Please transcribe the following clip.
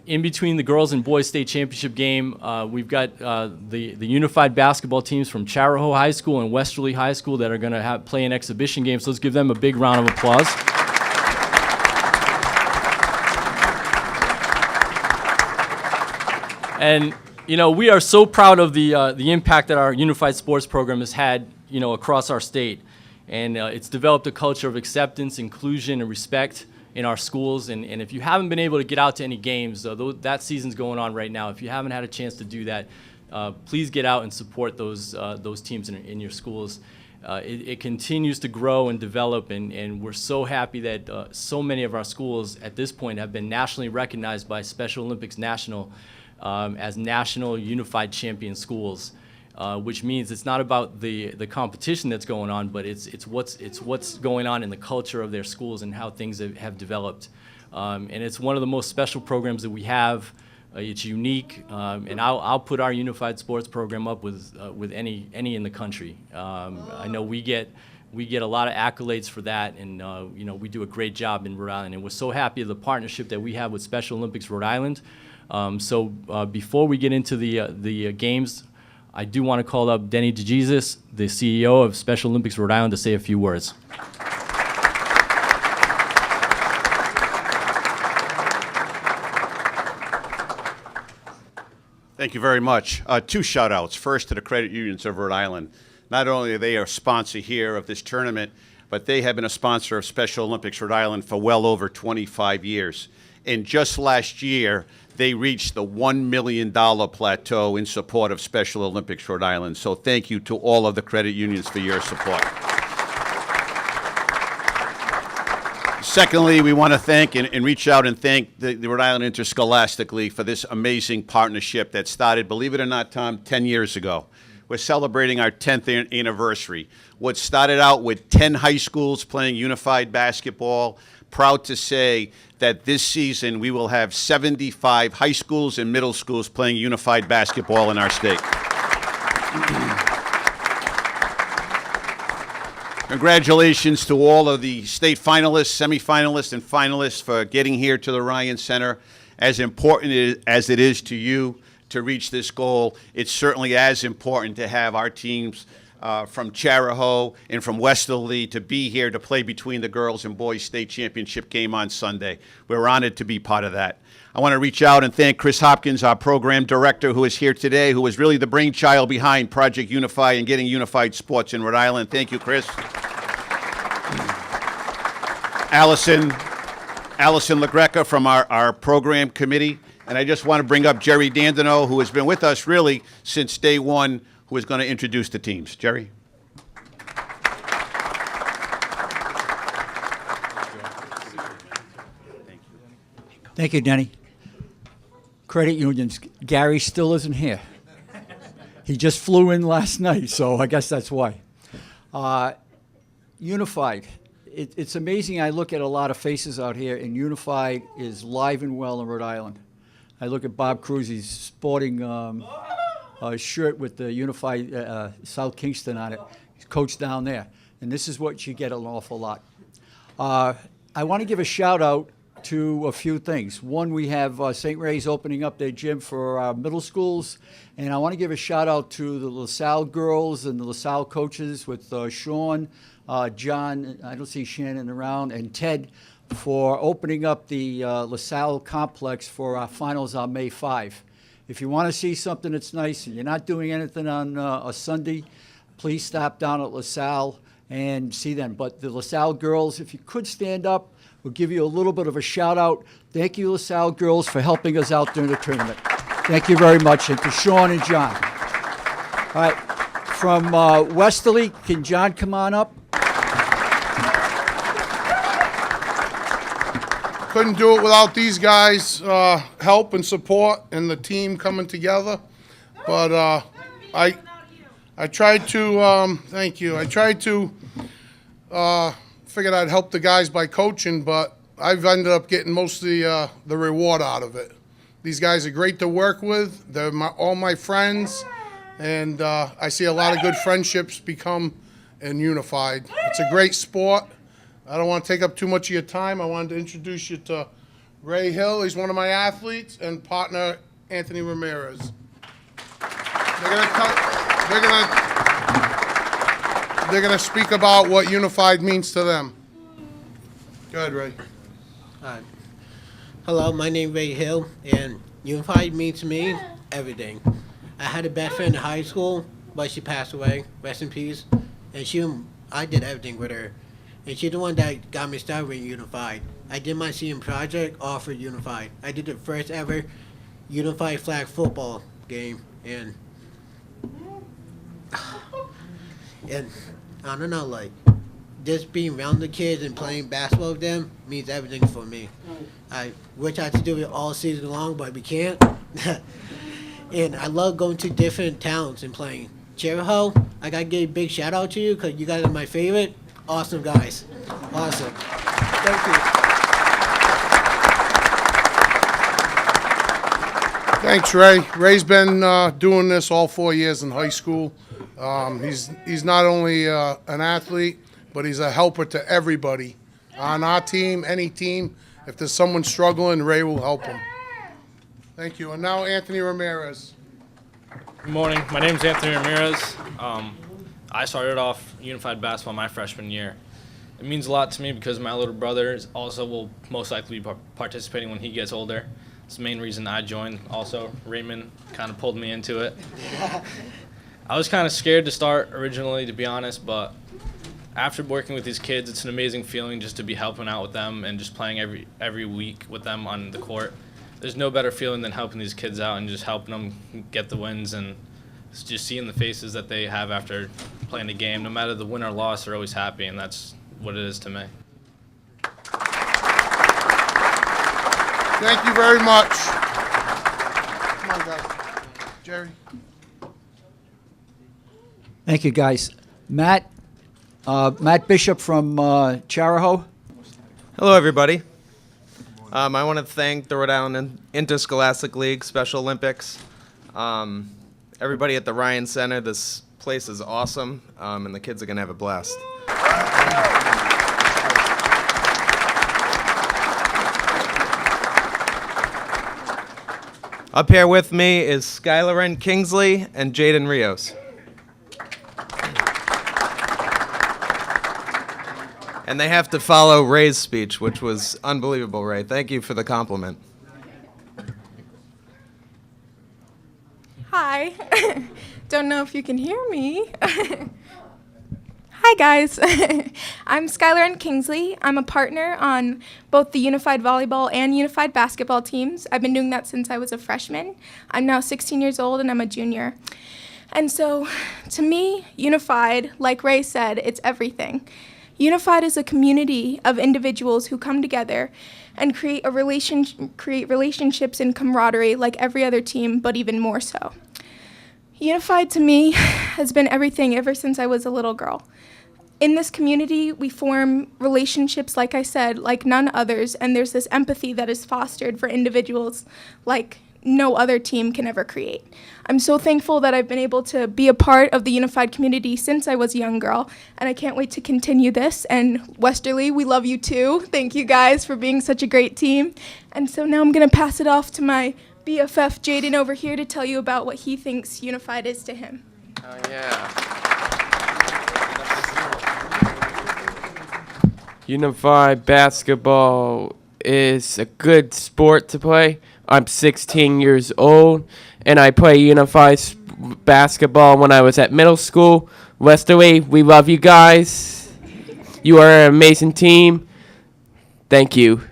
In between the girls and boys state championship game, we've got the unified basketball teams from Charahoe High School and Westerly High School that are going to play an exhibition game. So let's give them a big round of applause. And we are so proud of the impact that our unified sports program has had, across our state. And it's developed a culture of acceptance, inclusion, and respect in our schools. And if you haven't been able to get out to any games, that season's going on right now. If you haven't had a chance to do that, please get out and support those teams in your schools. It continues to grow and develop, and we're so happy that so many of our schools at this point have been nationally recognized by Special Olympics National as National Unified Champion Schools. Which means it's not about the competition that's going on, but it's what's going on in the culture of their schools and how things have developed. And it's one of the most special programs that we have. It's unique, and I'll put our unified sports program up with any in the country. I know we get a lot of accolades for that, and we do a great job in Rhode Island. And we're so happy of the partnership that we have with Special Olympics Rhode Island. So before we get into the games, I do want to call up Denny DeJesus, the CEO of Special Olympics Rhode Island, to say a few words. Thank you very much. Two shout-outs. First, to the credit unions of Rhode Island. Not only are they a sponsor here of this tournament, but they have been a sponsor of Special Olympics Rhode Island for well over 25 years. And just last year, they reached the $1 million plateau in support of Special Olympics Rhode Island. So thank you to all of the credit unions for your support. Secondly, we want to thank and reach out and thank the Rhode Island Interscholastic League for this amazing partnership that started, believe it or not, Tom, 10 years ago. We're celebrating our 10th anniversary. What started out with 10 high schools playing unified basketball, proud to say that this season we will have 75 high schools and middle schools playing unified basketball in our state. Congratulations to all of the state finalists, semifinalists, and finalists for getting here to the Ryan Center. As important as it is to you to reach this goal, it's certainly as important to have our teams from Charahoe and from Westerly to be here to play between the girls and boys state championship game on Sunday. We're honored to be part of that. I want to reach out and thank Chris Hopkins, our program director, who is here today, who was really the brainchild behind Project Unify and getting unified sports in Rhode Island. Thank you, Chris. Allison LaGreca from our program committee. And I just want to bring up Jerry Dandino, who has been with us really since day one, who is going to introduce the teams. Jerry? Thank you, Denny. Credit unions, Gary still isn't here. He just flew in last night, so I guess that's why. Unified. It's amazing. I look at a lot of faces out here, and Unified is live and well in Rhode Island. I look at Bob Cruz. He's sporting a shirt with the Unified South Kingston on it. He's coached down there. And this is what you get an awful lot. I want to give a shout out to a few things. One, we have St. Ray's opening up their gym for our middle schools. And I want to give a shout out to the LaSalle girls and the LaSalle coaches with Sean, John, I don't see Shannon around, and Ted for opening up the LaSalle complex for our finals on May 5. If you want to see something that's nice and you're not doing anything on a Sunday, please stop down at LaSalle and see them. But the LaSalle girls, if you could stand up, we'll give you a little bit of a shout out. Thank you, LaSalle girls, for helping us out during the tournament. Thank you very much, and to Sean and John. All right, from Westerly, can John come on up? Couldn't do it without these guys' help and support and the team coming together. But I tried to, thank you. I tried to, figured I'd help the guys by coaching, but I've ended up getting most of the reward out of it. These guys are great to work with. They're all my friends, and I see a lot of good friendships become and unified. It's a great sport. I don't want to take up too much of your time. I wanted to introduce you to Ray Hill, he's one of my athletes, and partner Anthony Ramirez. They're gonna speak about what Unified means to them. Go ahead, Ray. Hello, my name is Ray Hill, and Unified means to me everything. I had a best friend in high school, but she passed away. Rest in peace. And I did everything with her. And she's the one that got me started with Unified. I did my senior project all for Unified. I did the first ever Unified flag football game, and I don't know, like, just being around the kids and playing basketball with them means everything for me. I wish I could do it all season long, but we can't. And I love going to different towns and playing. Cheraho, I gotta give a big shout out to you because you guys are my favorite. Awesome guys. Awesome. Thank you. Thanks, Ray. Ray's been doing this all 4 years in high school. He's not only an athlete, but he's a helper to everybody on our team, any team. If there's someone struggling, Ray will help them. Thank you. And now Anthony Ramirez. Good morning. My name is Anthony Ramirez. I started off Unified Basketball my freshman year. It means a lot to me because my little brother also will most likely be participating when he gets older. It's the main reason I joined. Also, Raymond kind of pulled me into it. I was kind of scared to start originally, to be honest, but after working with these kids, it's an amazing feeling just to be helping out with them and just playing every week with them on the court. There's no better feeling than helping these kids out and just helping them get the wins, and just seeing the faces that they have after playing a game. No matter the win or loss, they're always happy, and that's what it is to me. Thank you very much. Come on, guys. Jerry. Thank you, guys. Matt Bishop from Charahoe. Hello, everybody. I want to thank the Rhode Island Interscholastic League Special Olympics. Everybody at the Ryan Center. This place is awesome, and the kids are going to have a blast. Up here with me is Skylar Kingsley and Jaden Rios. And they have to follow Ray's speech, which was unbelievable, Ray. Thank you for the compliment. Hi. Don't know if you can hear me. Hi, guys. I'm Skylar Kingsley. I'm a partner on both the Unified Volleyball and Unified Basketball teams. I've been doing that since I was a freshman. I'm now 16 years old, and I'm a junior. And so, to me, Unified, like Ray said, it's everything. Unified is a community of individuals who come together and create relationships and camaraderie like every other team, but even more so. Unified to me has been everything ever since I was a little girl. In this community, we form relationships, like I said, like none others, and there's this empathy that is fostered for individuals like no other team can ever create. I'm so thankful that I've been able to be a part of the Unified community since I was a young girl, and I can't wait to continue this. And Westerly, we love you too. Thank you guys for being such a great team. And so now I'm gonna pass it off to my BFF Jaden over here to tell you about what he thinks Unified is to him. Oh, yeah. Unified basketball is a good sport to play. I'm 16 years old, and I play Unified basketball when I was at middle school. Westerly, we love you guys. You are an amazing team. Thank you.